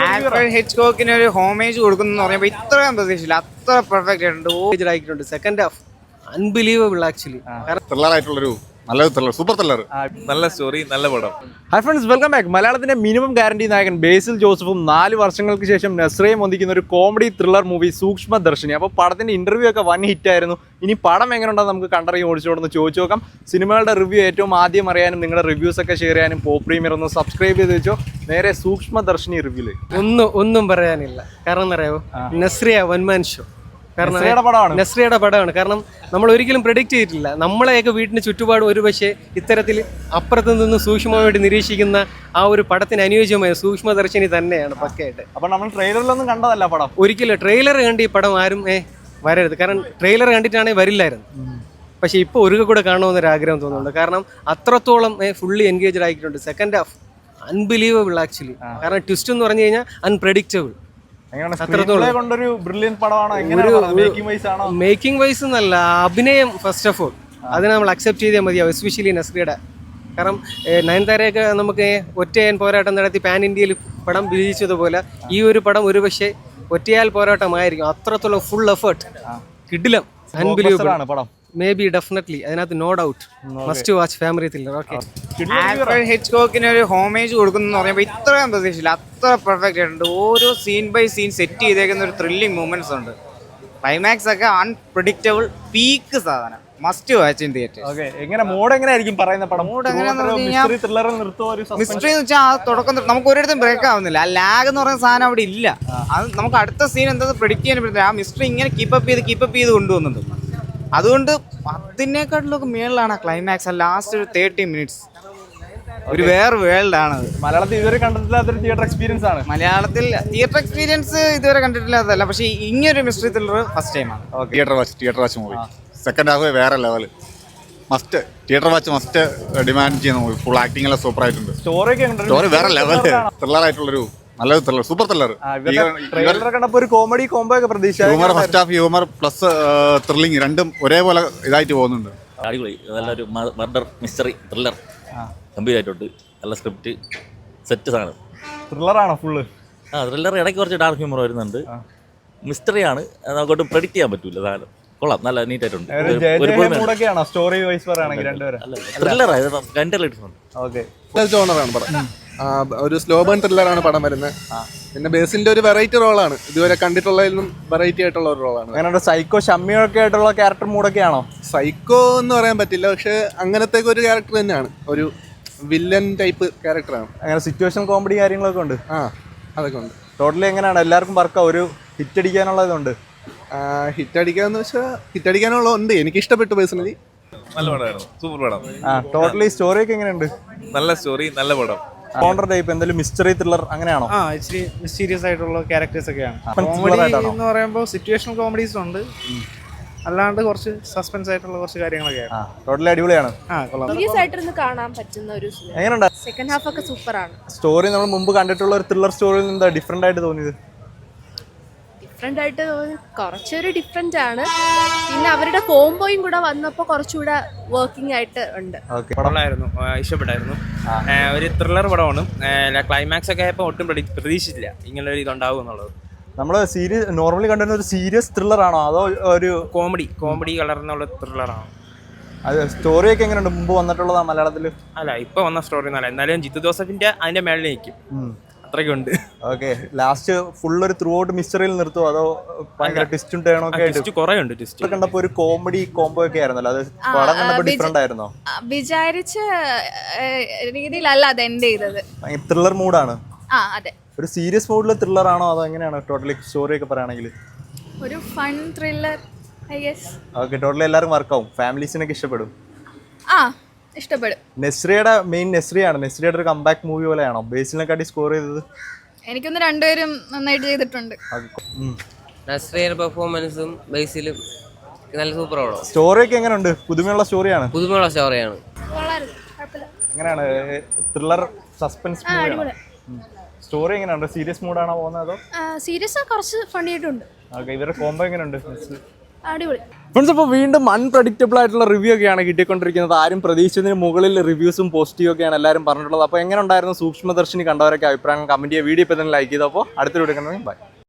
Alfred ഹിച്ച്കോക്കിന് ഒരു homage കൊടുക്കുന്നു പറയുമ്പോൾ ഇത്രയും പ്രതീക്ഷയില്ല, അത്ര പെർഫെക്റ്റ് ആയിട്ടുണ്ട്. Second half unbelievable actually. ത്രില്ലറായിട്ടുള്ളൊരു നല്ലൊരു ത്രില്ലർ, സൂപ്പർ ത്രില്ലർ. നല്ല സ്റ്റോറി, നല്ല പടം. Hi friends, welcome back. മലയാളത്തിന്റെ മിനിമം ഗ്യാരണ്ടി നായകൻ ബേസിൽ ജോസഫും 4 വർഷങ്ങൾക്ക് ശേഷം നസ്രയും ഒന്നിക്കുന്ന ഒരു കോമഡി ത്രില്ലർ മൂവി സൂക്ഷ്മദർശിനി. അപ്പോൾ പടത്തിന്റെ ഇന്റർവ്യൂ ഒക്കെ വൻ ഹിറ്റ് ആയിരുന്നു. ഇനി പടം എങ്ങനെ ഉണ്ടെന്ന് നമുക്ക് കണ്ടറിയും ഓടിച്ചോടൊന്ന് ചോദിച്ചു നോക്കാം. സിനിമകളുടെ റിവ്യൂ ഏറ്റവും ആദ്യം അറിയാനും നിങ്ങളുടെ റിവ്യൂസ് ഒക്കെ ഷെയർ ചെയ്യാനും പോപ്പ് പ്രീമിയർ ഒന്ന് സബ്സ്ക്രൈബ് ചെയ്ത് വെച്ചോ. നേരെ സൂക്ഷ്മദർശിനി റിവ്യൂല് ഒന്നും പറയാനില്ല. കാരണം എന്താ അറിയാമോ, നസ്രിയ വൺമാൻ ഷോ. കാരണം നസ്രിയയുടെ പടമാണ്. കാരണം നമ്മൾ ഒരിക്കലും പ്രെഡിക്റ്റ് ചെയ്തിട്ടില്ല. നമ്മളെയൊക്കെ വീട്ടിന് ചുറ്റുപാടും ഒരു പക്ഷേ ഇത്തരത്തിൽ അപ്പുറത്ത് നിന്ന് സൂക്ഷ്മമായിട്ട് നിരീക്ഷിക്കുന്ന ആ ഒരു പടത്തിന് അനുയോജ്യമായ സൂക്ഷ്മദർശിനി തന്നെയാണ് പക്കയായിട്ട്. അപ്പൊ നമ്മൾ ട്രെയിലറിലൊന്നും കണ്ടതല്ല പടം. ഒരിക്കലും ട്രെയിലർ കണ്ട് ഈ പടം ആരും വരരുത്. കാരണം ട്രെയിലർ കണ്ടിട്ടാണെങ്കിൽ വരില്ലായിരുന്നു. പക്ഷേ ഇപ്പോൾ ഒരിക്കൽ കൂടെ കാണണമെന്നൊരു ആഗ്രഹം തോന്നുന്നുണ്ട്. കാരണം അത്രത്തോളം ഫുള്ളി എൻഗേജ്ഡ് ആയിട്ടുണ്ട്. Second half unbelievable actually. കാരണം ട്വിസ്റ്റ് എന്ന് പറഞ്ഞു കഴിഞ്ഞാൽ അൺപ്രെഡിക്റ്റബിൾ. മേക്കിംഗ് വൈസ് എന്നല്ല, അഭിനയം ഫസ്റ്റ് ഓഫ് ഓൾ അതിനെ നമ്മൾ അക്സെപ്റ്റ് ചെയ്തേ മതിയാവും. എസ്പെഷ്യലി നസ്രിയുടെ. കാരണം നയൻതാരയൊക്കെ നമുക്ക് ഒറ്റയാൻ പോരാട്ടം നടത്തി പാൻ ഇന്ത്യയിൽ പടം വിജയിച്ചതുപോലെ ഈ ഒരു പടം ഒരു പക്ഷേ ഒറ്റയാൽ പോരാട്ടമായിരിക്കും. അത്രത്തോളം ഫുൾ എഫേർട്ട്, കിടിലം, അൺബിലീവബിൾ പടം. മേ ബി ഡെഫിനറ്റ്ലി അതിനകത്ത് no doubt must watch family thriller. Okay, Alfred ഹിച്ച്കോക്കിന് ഒരു ഹോമേജ് കൊടുക്കുന്നു പറയുമ്പോൾ ഇത്രയും പ്രതീക്ഷയില്ല, അത്ര പെർഫെക്റ്റ് ആയിട്ടുണ്ട്. ഓരോ സീൻ ബൈ സീൻ സെറ്റ് ചെയ്തേക്കുന്ന ഒരു ത്രില്ലിംഗ് മൂമെന്റ്സ് ഉണ്ട്. ക്ലൈമാക്സ് ഒക്കെ അൺപ്രഡിക്റ്റബിൾ, പീക്ക് സാധനം. Must watch in theatre. എങ്ങനെ മോഡ് എങ്ങനെയായിരിക്കും പറയുന്ന പടം? മിസ്റ്ററി എന്ന് വെച്ചാൽ ആ തുടക്കം നമുക്ക് ഒരിടത്തും ബ്രേക്ക് ആവുന്നില്ല. ആ ലാഗ് എന്ന് പറയുന്ന സാധനം അവിടെ ഇല്ല. അത് നമുക്ക് അടുത്ത സീൻ എന്താ പ്രെഡിക്റ്റ് ചെയ്യാൻ പറ്റില്ല. ആ മിസ്റ്ററി ഇങ്ങനെ കീപ്പപ്പ് ചെയ്ത് കൊണ്ടുപോകുന്നുണ്ട്. അതുകൊണ്ട് അതിനേക്കാട്ടിലൊക്കെ മേളിലാണ് ക്ലൈമാക്സ്. ലാസ്റ്റ് ഒരു 30 മിനിറ്റ്സ് ഒരു വേറെ വേൾഡ് ആണത്. മലയാളത്തിൽ ഇതുവരെ കണ്ടിട്ടില്ലാത്തൊരു തിയേറ്റർ എക്സ്പീരിയൻസ് ആണ്. മലയാളത്തിൽ തിയേറ്റർ എക്സ്പീരിയൻസ് ഇതുവരെ കണ്ടിട്ടില്ലാത്തതല്ല, പക്ഷേ ഇങ്ങനൊരു മിസ്റ്ററി ത്രില്ലർ ഫസ്റ്റ് ടൈമാണ്. Theatre watch movie. Second half വേറെ level. Must theatre watch, must demand ചെയ്യുന്ന മൂവി. ഫുൾ ആക്ടിംഗ് എല്ലാം സൂപ്പർ ആയിട്ടുണ്ട്. സ്റ്റോറി വേറെ ലെവൽ, ത്രില്ലറായിട്ടുള്ളൊരു നല്ലൊരു ത്രില്ലർ, സൂപ്പർ ത്രില്ലർ. ഒരു കോമഡി കോംബോ ഒക്കെ പ്രതീക്ഷ. Humour, first half humour plus thrilling രണ്ടും ഒരേപോലെ ഇതായിട്ട് പോകുന്നുണ്ട്. അടിപൊളി, നല്ലൊരു മർഡർ മിസ്റ്ററി ത്രില്ലർ, ഗംഭീരമായിട്ടുണ്ട്. നല്ല സ്ക്രിപ്റ്റ്, സെറ്റ് സാധനം. ത്രില്ലറാണോ ഫുള്ള്? ത്രില്ലർ, ഇടയ്ക്ക് കുറച്ച് ഡാർക്ക് ഹ്യൂമർ വരുന്നുണ്ട്. മിസ്റ്ററിയാണ്, നമുക്കൊട്ട് പ്രെഡിക്റ്റ് ചെയ്യാൻ പറ്റൂല സാധനം. കൊള്ളാം, നല്ല നീറ്റായിട്ടുണ്ട്. സ്റ്റോറി വൈസ് പറയുകയാണെങ്കിൽ ത്രില്ലറാണ്, എൻ്റർലി ഡിഫറെന്റ്. ഓക്കെ, ജോണറാണ് പടം. ഒരു സ്ലോ ബേൺ ത്രില്ലറാണ് പടം വരുന്നത്. പിന്നെ ബേസിന്റെ ഒരു വെറൈറ്റി റോളാണ്, ഇതുവരെ കണ്ടിട്ടുള്ളതിലും വെറൈറ്റി ആയിട്ടുള്ള ഒരു റോളാണ്. അങ്ങനെ സൈക്കോ ഷമ്മിയൊക്കെ ആയിട്ടുള്ള ക്യാരക്ടർ മൂഡൊക്കെയാണോ? സൈക്കോ എന്ന് പറയാൻ പറ്റില്ല, പക്ഷെ അങ്ങനത്തെ ഒരു ക്യാരക്ടർ തന്നെയാണ്. ഒരു വില്ലൻ ടൈപ്പ് ക്യാരക്ടറാണ്. അങ്ങനെ സിറ്റുവേഷൻ കോമഡി കാര്യങ്ങളൊക്കെ ഉണ്ട്. അതൊക്കെ ഉണ്ട്. ടോട്ടലി എങ്ങനെയാണ് എല്ലാവർക്കും വർക്കാ? ഒരു ഹിറ്റ് അടിക്കാനുള്ളതുണ്ട്. ഹിറ്റ് അടിക്കാന്ന് വെച്ചാൽ ഹിറ്റ് അടിക്കാനുള്ള ഉണ്ട്. എനിക്ക് ഇഷ്ടപ്പെട്ടു പേഴ്സണലി. നല്ല പടമായിരുന്നു, സൂപ്പർ പടം. ടോട്ടലി സ്റ്റോറി ഒക്കെ എങ്ങനെയുണ്ട്? നല്ല സ്റ്റോറി, നല്ല പടം. കോണ്ടർ ടൈപ്പ് എന്തെങ്കിലും മിസ്റ്ററി ത്രില്ലർ അങ്ങനെയാണോ? ഇച്ചിരി മിസ്റ്റീരിയസ് ആയിട്ടുള്ള ക്യാരക്ടേഴ്സ് ഒക്കെയാണ്. കോമഡി എന്ന് പറയുമ്പോൾ സിറ്റുവേഷണൽ കോമഡീസ് ഉണ്ട്, അല്ലാണ്ട് കുറച്ച് സസ്പെൻസ് ആയിട്ടുള്ള കുറച്ച് കാര്യങ്ങളൊക്കെയാണ്. ടോട്ടലി അടിപൊളിയാണ്. സീരിയസ് ആയിട്ടിരുന്ന് കാണാൻ പറ്റുന്ന ഒരു എങ്ങനെയുണ്ട്? സെക്കൻഡ് ഹാഫ് ഒക്കെ സൂപ്പറാണ്. സ്റ്റോറി നമ്മൾ മുമ്പ് കണ്ടിട്ടുള്ള ഒരു ത്രില്ലർ സ്റ്റോറിയിൽ നിന്ന് ഡിഫറെന്റ് ആയിട്ട് തോന്നിയത്? ഡിഫറെന്റ് ആയിട്ട് കുറച്ചൊരു ഡിഫറെന്റ് ആണ്. പിന്നെ അവരുടെ കോംബോയും കൂടെ വന്നപ്പോൾ കുറച്ചുകൂടെ വർക്കിംഗ് ആയിട്ട് ഉണ്ട്. ഇഷ്ടപ്പെട്ടായിരുന്നു. ഒരു ത്രില്ലർ പടമാണ്. ക്ലൈമാക്സ് ഒക്കെ ആയപ്പോൾ ഒട്ടും പ്രതീക്ഷിച്ചില്ല ഇങ്ങനെ ഒരു ഇതുണ്ടാവും എന്നുള്ളത്. നമ്മള് നോർമലി കണ്ടിരുന്ന ഒരു സീരിയസ് ത്രില്ലർ ആണോ അതോ ഒരു കോമഡി കളർന്നുള്ള ത്രില്ലറാണ്? അത് സ്റ്റോറി ഒക്കെ എങ്ങനെയുണ്ട്? മുമ്പ് വന്നിട്ടുള്ളതാ മലയാളത്തിൽ? അല്ല, ഇപ്പൊ വന്ന സ്റ്റോറി ഒന്നല്ല. എന്നാലും ജിത്തു ജോസഫിന്റെ അതിന്റെ മേളിൽ നിൽക്കും, അത്രയ്ക്കുണ്ട്. ഓക്കെ, ലാസ്റ്റ് ഫുൾ ഒരു ത്രൂ ഔട്ട് മിസ്റ്ററിയിൽ നിർത്തുമോ അതോ ഭയങ്കര ട്വിസ്റ്റും ടേണും ഒക്കെ ആയിട്ട്? കുറേ ഉണ്ട് ട്വിസ്റ്റ്. കണ്ടപ്പോ ഒരു കോമഡി കോംബോ ഒക്കെ ആയിരുന്നല്ലോ, അത് പടം കണ്ടപ്പോ ഡിഫറെന്റ് ആയിരുന്നോ? വിചാരിച്ച രീതിയിലല്ല അത് എൻഡ് ചെയ്തത്. ത്രില്ലർ മൂഡാണ്. അതെ, ഒരു സീരിയസ് മൂഡിലെ ത്രില്ലർ ആണോ അതോ എങ്ങനെയാണ് ടോട്ടലി സ്റ്റോറി ഒക്കെ പറയുകയാണെങ്കിൽ? ഒരു fun thriller I guess. Okay, totally എല്ലാവർക്കും വർക്കാവും, ഫാമിലീസിനൊക്കെ ഇഷ്ടപ്പെടും. ഇഷ്ടപ്പെടും. നസ്രിയയുടെ മെയിൻ നസ്രിയയുടെ ഒരു കംബാക്ക് മൂവി പോലെയാണോ ബേസിനെക്കാട്ടി സ്കോർ ചെയ്തത്? എനിക്കൊന്ന് രണ്ടുപേരും നന്നായിട്ട് ചെയ്തിട്ടുണ്ട്. നസ്രിയയുടെ പെർഫോമൻസും ബേസിലും നല്ല സൂപ്പറാണോ? സ്റ്റോറി ഒക്കെ എങ്ങനെയുണ്ട്? പുതുമയുള്ള സ്റ്റോറിയാണ്. എങ്ങനെയാണ്? ത്രില്ലർ സസ്പെൻസ് മൂവിയാണ്. സ്റ്റോറി എങ്ങനെയുണ്ട്? സീരിയസ് മൂഡാണോ പോകുന്നത് അതോ? സീരിയസ് കുറച്ച് ഫണ്ണി ആയിട്ടുണ്ട്. ഓക്കെ, ഇവരുടെ കോംബോ എങ്ങനെയുണ്ട്? അടിപൊളി. ഫ്രണ്ട്സ്, അപ്പോൾ വീണ്ടും അൺപ്രഡിക്റ്റബിൾ ആയിട്ടുള്ള റിവ്യൂ ഒക്കെയാണ് കിട്ടിക്കൊണ്ടിരിക്കുന്നത്. ആരും പ്രതീക്ഷിച്ചതിന് മുകളിൽ റിവ്യൂസും പോസിറ്റീവ് ഒക്കെയാണ് എല്ലാവരും പറഞ്ഞിട്ടുള്ളത്. അപ്പോൾ എങ്ങനെ ഉണ്ടായിരുന്നു സൂക്ഷ്മദർശിനി കണ്ടവരൊക്കെ അഭിപ്രായങ്ങൾ കമൻറ്റ് ചെയ്യുക. വീഡിയോ ഇപ്പോൾ തന്നെ ലൈക്ക് ചെയ്തപ്പോൾ അടുത്തൊരു വീഡിയോ കണ്ടെങ്കിൽ ബൈ.